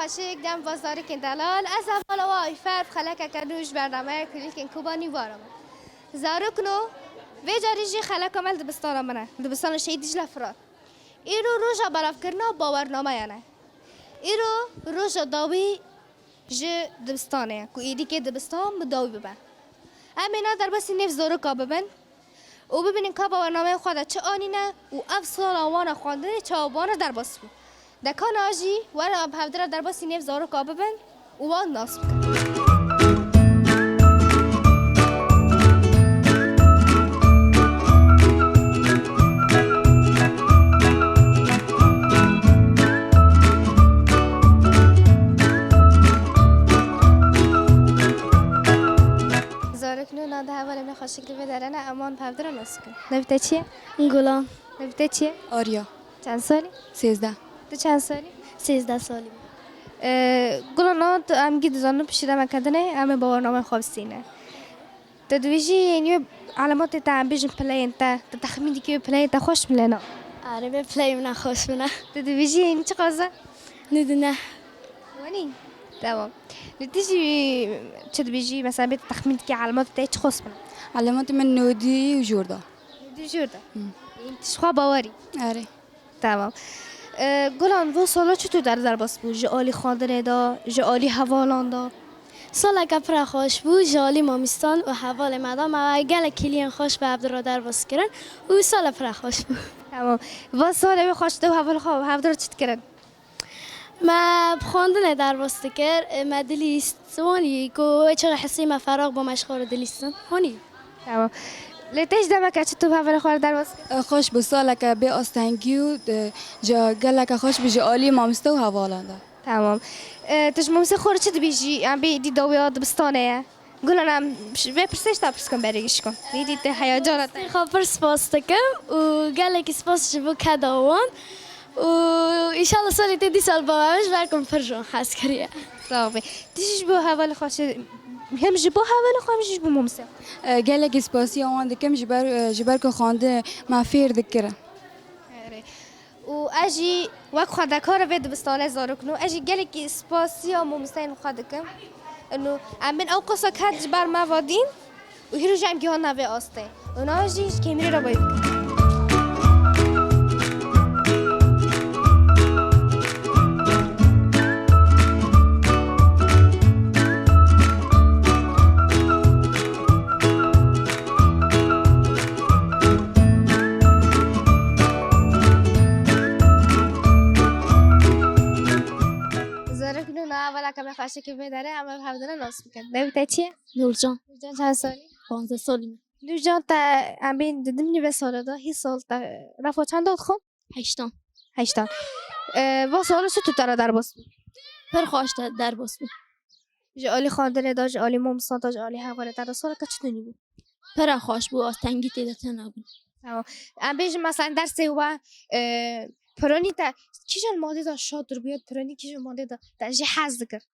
خاشق دم بازار کن دلال از اول وای فرد خلک کنوش برنامه کلی کن کوبانی وارم زارکنو و جاریجی خلک عمل دبستان منه دبستان شهیدیش لفراد ایرو روزا براف کرنا باورنامه یانه ایرو روزا داوی ج دبستانه کو ایدی که دبستان بداوی ببن امینا در بسی نف زارو کا ببن و ببینین که باورنامه خود چه آنینه و افسال آوان خواندن چه آوان در باس بود دکان آجی ورا بهدر در باسی نف زارو کا ببن و وان ناس بکن زارکنو ناده اولی می خوشی که بدارن امان بهدر ناس کن نبته چیه؟ گلان نبته چیه؟ آریا چند سالی؟ 13 تو چند سالی؟ 13 سالی گلانات ام گید زانو پشیده مکدنه ام باورنامه خوابستینه تدویجی یعنی علامات تا بیشتر پلین تا تخمینی که پلین تا خوش ملنا آره به پلی من خوش منه تدویجی یعنی چه قضا؟ ندونه وانی تمام نتیجی چه تدویجی مثلا بیت تخمین که علامات تا چه خوش ملنا علامات من نودی و جوردا دو جورده این تشخوا باوری آره تمام گلان و سالا چطور در باس بود جالی خواندن دا جالی حوالان دا سال کپر خوش بود جالی مامیستان و حوال مدام و گل کلیان خوش به عبدالرادر باس کردن و سال پر خوش بود تمام و سال می خوش دو حوال خواب حوال چت کردن ما خواندن در باس کرد مدلیست وانی کو چرا حسی ما فراغ با مشغول دلیستن هونی تمام لتیش دمک چطور حوال خواب در باس خوش به سالک به آستانگی و جا گلک خوش به جالی مامسته و حوالانده تمام تجمع سه خورده چه بیشی ام بی دی دویاد بستانه گلانم به پرسش تا پرس کن برگش کن دیدی ته هیجانات خبر سپاس دکم و گل کی سپاس جبو کداوان و ایشالله سالی تدی سال باوش برکم فرجون خاص کریه صافی تیجش بو حوال خوش هم جبو حوال خوش جبو ممسه گلک سپاسی آن دکم جبر که خانده ما فیر دکره و اجی وقت خدا کار به دبستان زارو کنو اجی گلی که سپاسی و ممسین خدا کم انو امن او قصه کات جبر ما وادین و هیرو جام که هون نوی آسته و ناجی کمیری را باید اولا که خواهش که بداره اما حوضر ناس میکرد نبیده چیه؟ نورجان نورجان چند سالی؟ 15 سالی نورجان تا ام بین دیدم نیمه ساله دا هی سال تا رفت چند داد خون؟ 8 و سال چه تو ترا در باس بود؟ پر خوش در باس بود جالی خواندن دا جالی ممسان دا جالی حواله در سال که چطوری بود؟ پر خوش بود از تنگی تیدت نبود ام بیش مثلا درس و پرانی تا کیجان ماده دا شاد رو بیاد پرانی کیجان ماده دا تاجی حز کرد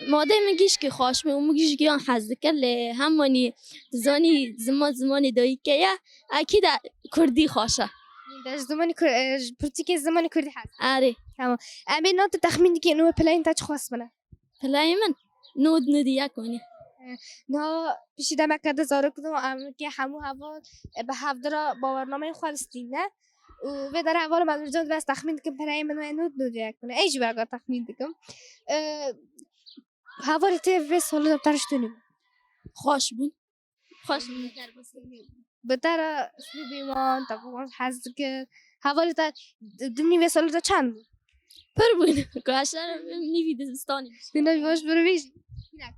ماده میگیش که خوش می میگیش که آن حز کرد لی همانی زانی زمانی دایی که یا اکی دا کردی خوشه در زمانی پرتیک زمانی کردی حز آره تمام امی نات تخمینی که نو پلاین تا چه خواست منه پلای من نودی یکونی نه پیشی دم کرده زارو کدوم ام که همو هوا به هفدرا باورنامه خواستینه و در اول من جد بس تخمین کم پرای من نود کنه ایج برگا تخمین دکم هوا ته و سال دفترش تونی خوش بود در باس بتر اسلوبیمان تا بوان حز که هوا تا دنی و سال تا چند بود پر بود کاشر نیوی دستانی دینا بیاش برو بیش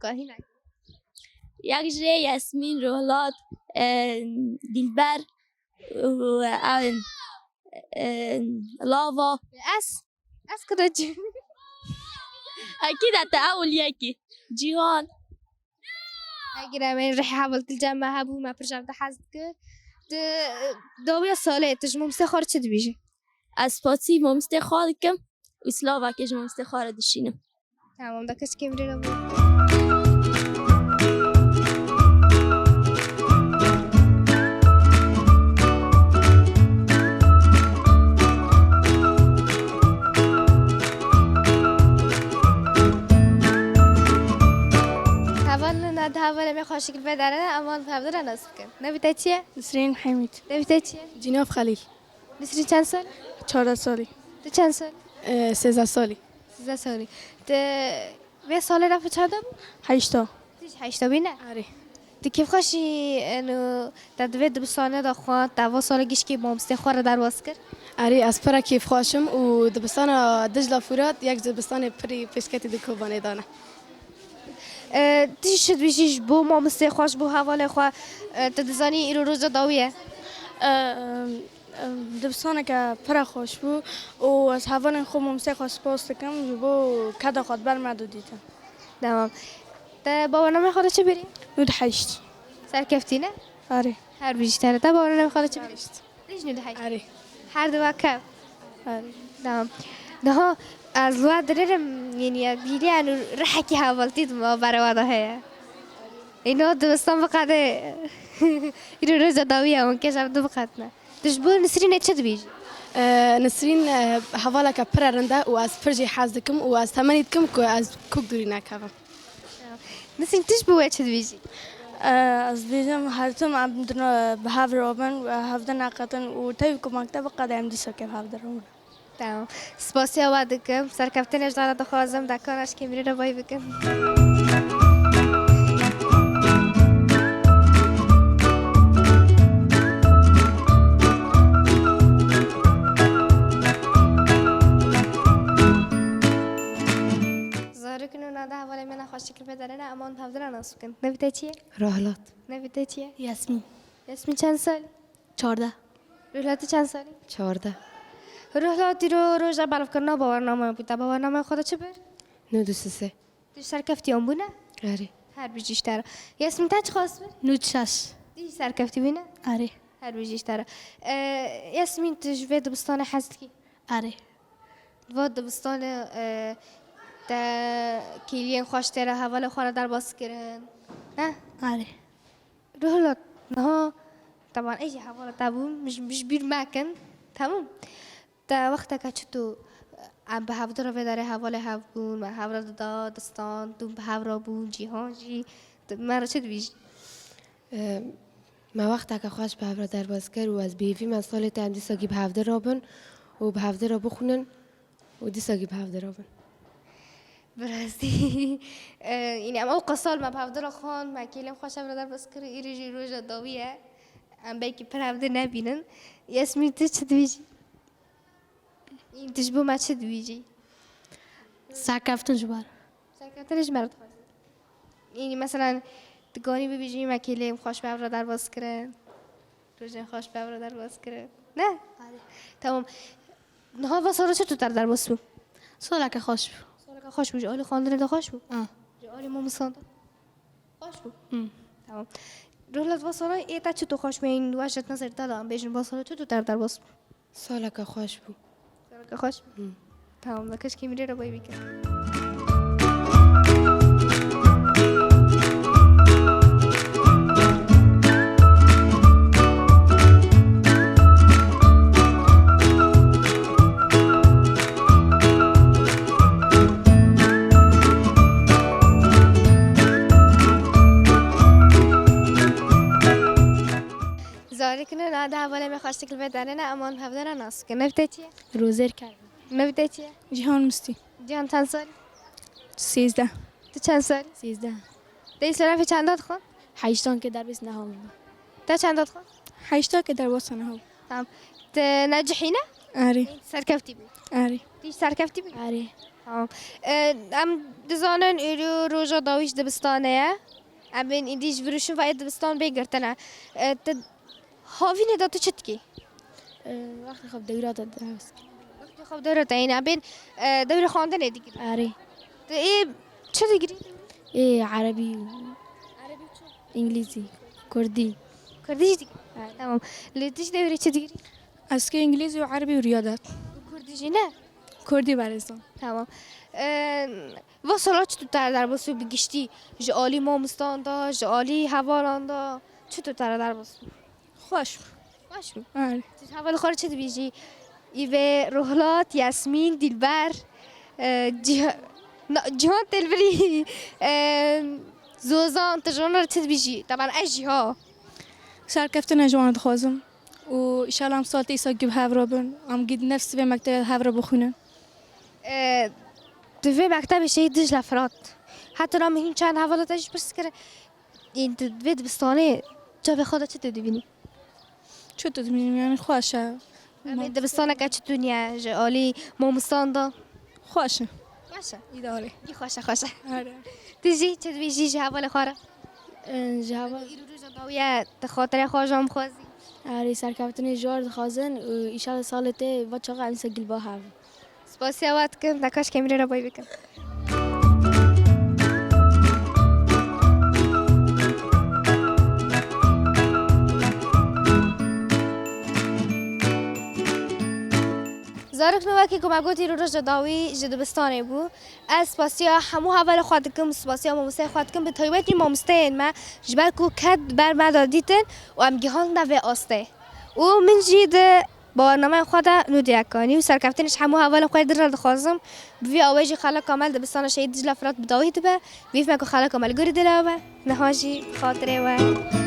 هینا یک جه یاسمین رولات دلبر و لاوا اس کده چی اكيد اول ياكي جيهان اگر من رح حاولت الجامعة هبو ما برجع حزت که دوباره ساله تجمع مستخار چه بیشه اسپاتی مستخار کم و سلاواکی جمع مستخار دشینم تمام دکش کمری رو بود خوشی که بداره اما فهمیدن نصب کن. نبیته چیه؟ نسرین حمید. نبیته چیه؟ جناب خلیل. نسرین چند سال؟ 14 سالی. تو چند سال؟ 13 سالی. 13 سالی. تو به سال رفت چند بود؟ 8 تا. تیش 8 بینه؟ آره. تو کیف خوشی انو تدوید دبستانه داخوان تا سالگیش که مامسته خوره در واس کرد؟ آره از پره کیف خوشم و دبستان دجله فورات یک دبستان پری پیشکتی دکوبانه دانه. تی شد بیشیش بو مامسته خوش بو حواله خو تدزانی ایرو روز داویه. دبستان که پره خوش بود و از حوال خود ممسه خوش پاست کم جبو کدا خود بر مدودیتم. تمام. تا باورنامه خودت چه بری؟ نود 8. سرکفتی نه؟ آره. هر بیشتره. تا باورنامه خودت چه بری؟ لیش نود 8. آره. هر دو کم. آره. تمام. نه از لوا درم یعنی بیلی انو رحکی حوالتید ما برواده هیا. اینو دبستان بقعده ایرو روز داویه اون که شب دو بقعد نه. تجبور نسرین چه بیج؟ نسرین حواله که پره رنده و از پرجی حز کم و از تمنیت کم که از کوک دوری نکردم. نسرین تجبور چه بیجی؟ از دیدم هر تم عبدنا بهاف روبن و هفته نقطن و تایی که مکتب قدم دیسا که هفته روبن. تمام. سپاسی آواد کم سرکفتنش دارد خواستم دکانش که میره رو بای بکن. زاره کنون نده حواله من خوشی که بداره نه اما هفته نصب کن. نویته چیه؟ راهلات. نویته چیه؟ یاسمین. یاسمین چند سالی؟ 14. روحلاتی چند سالی؟ 14. روحلاتی رو روزا بلف کردن باورنامه بود. باورنامه خودت چه بر؟ 93. دیش سرکفتی هم بونه؟ آره. هر بیشتر تر. یاسمین تا چه خواست بر؟ 96. دیش سرکفتی بینه؟ آره. هر بیشتر تر. یاسمین تجوید دبستان حزکی. آره. و دبستان تا کلیان خوش تره حوال خانه در باز کردن. نه؟ آره. روحلات نه طبعا ايجي حوالي تابون مش بير ماكن تمام تا وقتها كاتشتو عم بحاول في داره حوالي هفبون ما حاول دستان دوم بحاول بون جهانجي ما رشد بيجي ما وقتا که خوش به هفته در باز کرد و از بیفی من سال تام دیسا گیب هفته رابن و به هفته را بخونن و دیسا گیب هفته رابن براستی يعني ام اوقع سال ما بحاول خان ما كيلم خوش هفته در باز کرد يرجع روجا ضوية ام بيكي بحاول نبينن ياسمين تشد بيجي تشبه ما تشد بيجي ساكفتن جبار. سرکفتنش مرد خواست یعنی مثلا تگانی ببیجی مکیلیم خوش به را در باز کرد روزن خوش به را در باز کرد نه تمام نه واسه چطور در باز بود سالا که خوش بود. سال که خوش بود جالی خواندن ده خوش بود جالی ما مسند خوش بود تمام رولت واسه ایتا چطور خوش به این وجهت نظر دادم بیشتر واسه چطور در باز بود سال که خوش بود سال که خوش بود تمام نکش کی میره رو بای بیکن زاری کنه نه ده ولی میخواستی که بداره نه امان هفته را ناس که نفته چیه روزر کرد. نفته چیه جهان مستی. جان چند سالی 13. تو چند سالی 13. دیس رفی چند داد خون 8 که در بیس نهام بود. تا چند داد خون 8 که در واسه نهام. تمام ت نجحی نه آره. سرکفتی بود آره. دیش سرکفتی بود آره. تمام ام دزانن ایرو روزا داویش دبستانه ام بین ایدیش بروشون و دبستان بگرتنه ت هاوی ندا تو چتکی وقتی خب دورات درس. وقتی خب دوره تاین بین دوره خواندن دیگه آره. ت ای چه دیگری عربی و انگلیسی کردی. کردیش دیگه تمام لیتیش دوره چه دیگری از که انگلیسی و عربی و ریاضت. کردیشی نه کردی برستان. تمام وصلات چطور در بسو بگشتی جالی مامستان دا جالی حوالان دا چطور در بسو خوش. باش آره. حوال خارج چه بیجی ایوه روحلات یاسمین دلبر جهان دلبری زوزان تجربة تدبيجي طبعا أجي ها سرکفتن جوان دخوازم و ایشالا هم سال تیسا گیب هفرا بن ام گید نفس به مکتب هفرا بخونه دوی مکتب شهید دجله فرات حتی رام هین چند حوالات اجش برس کرد این دوی دبستانه جا به خدا چه تدبینی؟ چو تو دمیم یعنی خوشه اما دبستانه که چه دنیا جالی مامستان دا خوشه باشه ایداره دی خوشه خوشه آره تجی چه دوی جی حوال خاره جواب ایرو رو جداویه تخاطر خواجم خوازی آره سرکفتن جوار دخوازن و ایشالا سال تی و چاقه این سگیل با هاو سپاسی آوات کن نکاش کمیره را بای بکن زارك نواكي كما قلتي رجع داوي جد بستاني بو اسباسيا همو اول خاطركم سباسيا ماموسه خاطركم به تایبتی ماموستين ما جبالكو كد بر ما داديتن و ام گهان نوي آسته و من جيد برنامه خدا نودیکانی و سرکفتنش همو اول خود در دخوازم بوی آواجی خلا کامل دبستان شهید دجله فرات بداوی دبه بیف مکو خلا کامل گوری دلاوه نهاجی خاطره و